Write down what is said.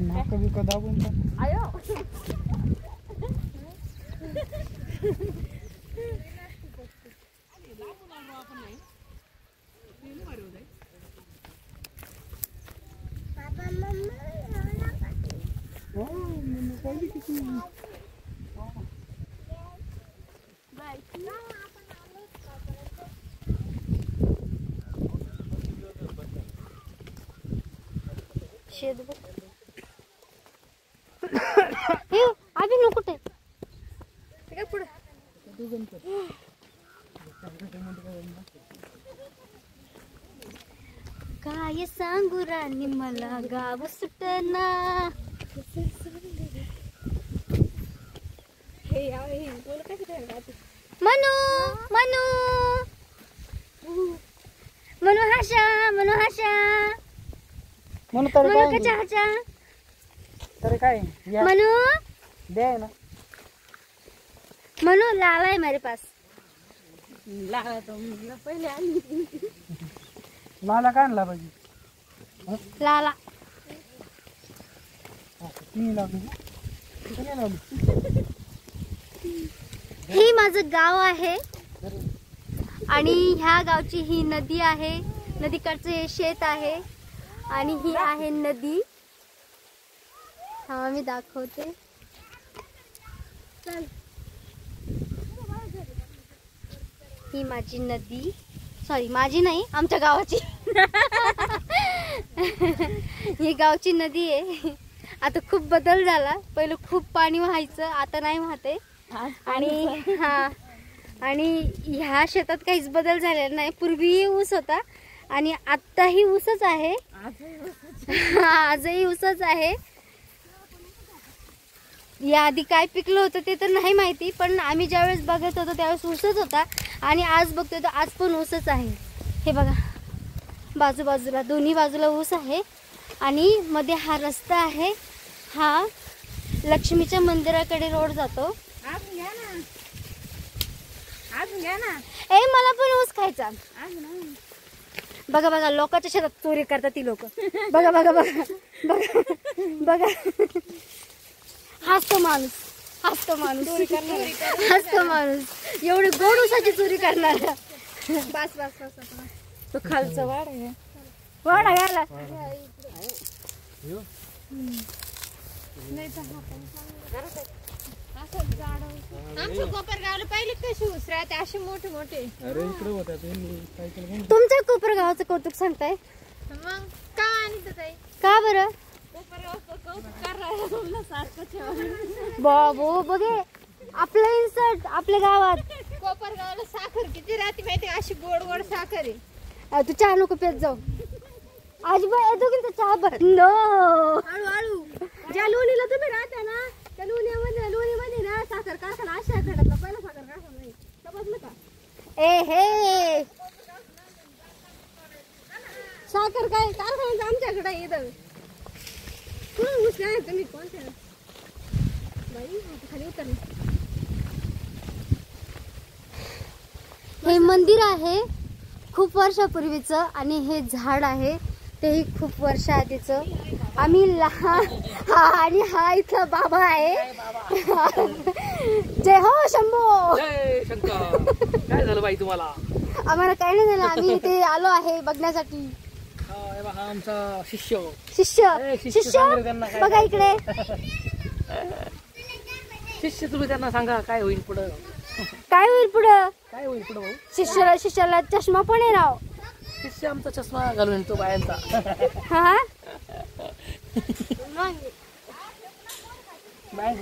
नाक बिक दाबून टाक. आयो शेद अभी नको ते काय पुढे काय सांगू राणी मला गाव सुटना. मनू मनू मनू हाशा मनू हाशा म्हणून तरी मनू काय कचा हाचा तरी काय या मनू दे ना. मनू लाला है मेरे पास. लाला तो पहिले आली. मला काय आणला पाहिजे लाला ती लागली किती लागली. हे माझं गाव आहे आणि ह्या गावची ही नदी आहे. नदीकडचे हे शेत आहे आणि ही आहे नदी. हा मी दाखवते. ही माझी नदी, सॉरी माझी नाही आमच्या गावाची. ही गावची नदी आहे. आता खूप बदल झाला. पहिलं खूप पाणी व्हायचं, आता नाही वाहते. आणि हा आणि ह्या शेतात काहीच बदल झालेला नाही. पूर्वी ऊस होता आणि आत्ताही ऊसच आहे. आजही ऊसच आहे. याआधी काय पिकलं होतं ते तर नाही माहिती, पण आम्ही ज्यावेळेस बघत होतो त्यावेळेस ऊसच होता आणि आज बघतोय तर आज पण ऊसच आहे. हे बघा बाजूबाजूला दोन्ही बाजूला ऊस आहे आणि मध्ये हा रस्ता आहे. हा लक्ष्मीच्या मंदिराकडे रोड जातो. ए मला पण ऊस खायचा. बघा बघा लोकांच्या शेतात चोरी करतात ती लोक. बघा बघा बघा बघा बघा हसतो माणूस, हसतो माणूस, हसतो माणूस. एवढी गोड ऊसाची चोरी करणार. बस बस बस तो खालचा वाड आहे. वाडा घ्यायला आमच्या कोपरगावला पहिले कशी ऊस राहते असे मोठे मोठे. अरे इकडे होता तुम्ही तुमच्या कोपरगावाचं कौतुक सांगताय मग का आणि ताई का बरं. कोपरगावचं कौतुक करायला सारखं ठेवा. बाबू बघे आपलं इन्सर्ट आपल्या गावात. कोपरगावला साखर किती राहते माहिती अशी गोड गोड साखर आहे. तू चहा नको पेत जाऊ. अजिबात येतो की चहा बंद. हळूहळू ज्या लोणीला तुम्ही राहता ना त्या लोणीमध्ये ना साखर कारखाना अशा खड्यातला पहिला साखर कारखाना नाही समजलं का. ए हे साखर काय कारखाना आमच्याकडे इथं. कोण ऊस आहे तुम्ही कोणत्या बाई खाली उतरले. हे मंदिर आहे खूप वर्षापूर्वीचं आणि हे झाड आहे तेही खूप वर्ष आधीचं. आम्ही लहान हा आणि हा इथला बाबा आहे. जय हो शंभो. जय शंकर. काय झालं बाई तुम्हाला. आम्हाला काही नाही झालं. आम्ही इथे आलो आहे बघण्यासाठी. हा आमचा शिष्य शिष्य शिष्य सांगा त्यांना काय बघा इकडे. शिष्य तुम्ही त्यांना सांगा काय होईल पुढं. काय होईल पुढं. काय होईल पुढं भाऊ. शिष्याला चष्मा पण आहे राव. शिष्य आमचा चष्मा घालून तो बायांचा. हा बाय.